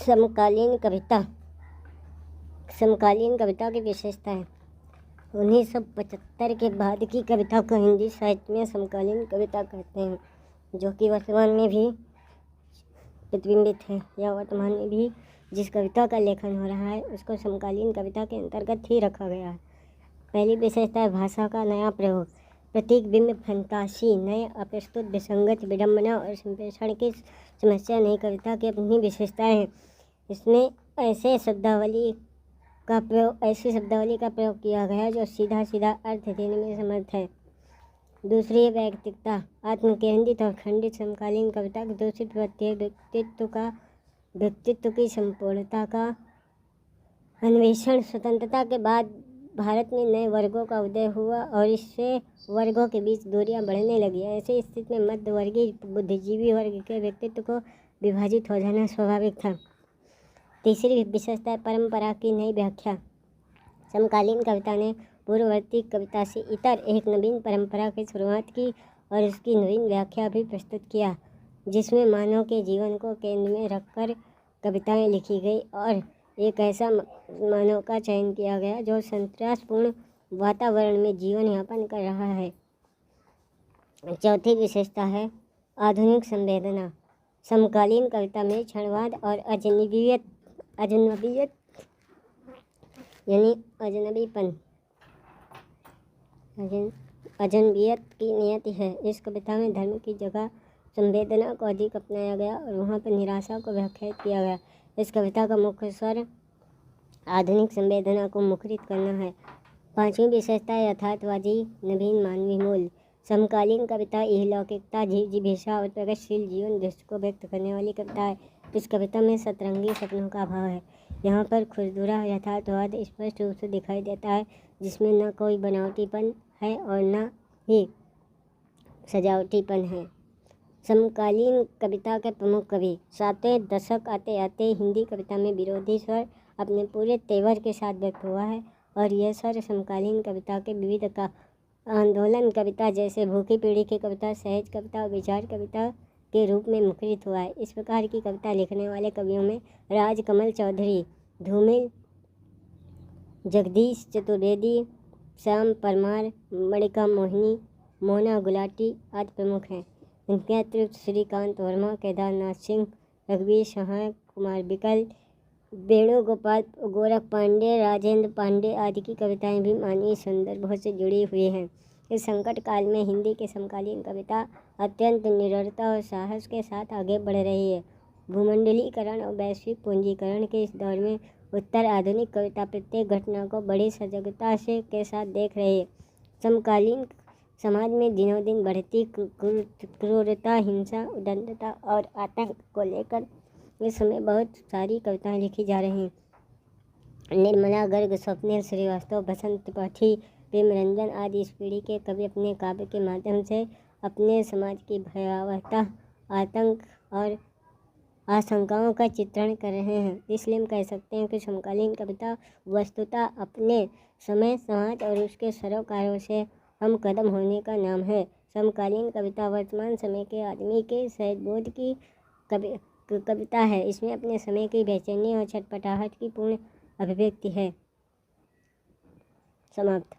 समकालीन कविता। समकालीन कविता की विशेषता है 1975 के बाद की कविता को हिंदी साहित्य में समकालीन कविता कहते हैं, जो कि वर्तमान में भी प्रतिबिंबित है या वर्तमान में भी जिस कविता का लेखन हो रहा है उसको समकालीन कविता के अंतर्गत ही रखा गया है। पहली विशेषता है भाषा का नया प्रयोग। प्रतीक, बिंब, फंतासी, नए, अप्रस्तुत, विसंगत, विडंबना और संप्रेषण की समस्या नई कविता की अपनी विशेषताएं हैं। इसमें ऐसी शब्दावली का प्रयोग किया गया जो सीधा सीधा अर्थ देने में समर्थ है। दूसरी, वैयक्तिकता। आत्मकेंद्रित और खंडित समकालीन कविता की दूसरी प्रत्येक व्यक्तित्व की संपूर्णता का अन्वेषण। स्वतंत्रता के बाद भारत में नए वर्गों का उदय हुआ और इससे वर्गों के बीच दूरियां बढ़ने लगी। ऐसी स्थिति में मध्यवर्गीय बुद्धिजीवी वर्ग के व्यक्तित्व को विभाजित हो जाना स्वाभाविक था। तीसरी विशेषता है परंपरा की नई व्याख्या। समकालीन कविता ने पूर्ववर्ती कविता से इतर एक नवीन परंपरा की शुरुआत की और उसकी नवीन व्याख्या भी प्रस्तुत किया, जिसमें मानव के जीवन को केंद्र में रखकर कविताएं लिखी गई और एक ऐसा मानव का चयन किया गया जो संतरासपूर्ण वातावरण में जीवन यापन कर रहा है। चौथी विशेषता है आधुनिक संवेदना। समकालीन कविता में क्षणवाद और अजनबीयत यानी अजनबीयत की नियति है। इस कविता में धर्म की जगह संवेदना को अधिक अपनाया गया और वहाँ पर निराशा को व्याख्यायित किया गया। इस कविता का मुख्य स्वर आधुनिक संवेदना को मुखरित करना है। पांचवी विशेषता है यथार्थवादी नवीन मानवीय मूल्य। समकालीन कविता इहलौकिकता, जिज्ञासा और प्रगतिशील जीवन दृश्य को व्यक्त करने वाली कविता है। इस कविता में सतरंगी सपनों का अभाव है। यहाँ पर खुरदुरा यथार्थवाद स्पष्ट रूप से दिखाई देता है, जिसमें न कोई बनावटीपन है और न ही सजावटीपन है। समकालीन कविता के प्रमुख कवि। 7वें दशक आते आते हिंदी कविता में विरोधी स्वर अपने पूरे तेवर के साथ व्यक्त हुआ है और यह स्वर समकालीन कविता के विविध का आंदोलन कविता जैसे भूखी पीढ़ी की कविता, सहज कविता और विचार कविता के रूप में मुखरित हुआ है। इस प्रकार की कविता लिखने वाले कवियों में राजकमल चौधरी, धूमिल, जगदीश चतुर्वेदी, श्याम परमार, मणिका मोहिनी, मोना गुलाटी आदि प्रमुख हैं। इनके अतिरिक्त श्रीकांत वर्मा, केदारनाथ सिंह, रघुवीर सहाय, कुमार बिकल, वेणुगोपाल, गोरख पांडे, राजेंद्र पांडे आदि की कविताएं भी मानवीय संदर्भों से जुड़ी हुई हैं। इस संकट काल में हिंदी की समकालीन कविता अत्यंत निडरता और साहस के साथ आगे बढ़ रही है। भूमंडलीकरण और वैश्विक पूंजीकरण के इस दौर में उत्तर आधुनिक कविता प्रत्येक घटना को बड़ी सजगता के साथ देख रही है। समकालीन समाज में दिनों दिन बढ़ती क्रूरता, हिंसा, उद्दंडता और आतंक को लेकर इस समय बहुत सारी कविताएं लिखी जा रही हैं। निर्मला गर्ग, स्वप्निल श्रीवास्तव, बसंत त्रिपाठी, प्रेमरंजन आदि इस पीढ़ी के कवि अपने काव्य के माध्यम से अपने समाज की भयावहता, आतंक और आशंकाओं का चित्रण कर रहे हैं। इसलिए हम कह सकते हैं कि समकालीन कविता वस्तुतः अपने समय, समाज और उसके सरोकारों से हम कदम होने का नाम है। समकालीन कविता वर्तमान समय के आदमी के सहजबोध की कविता है। इसमें अपने समय की बेचैनी और छटपटाहट की पूर्ण अभिव्यक्ति है। समाप्त।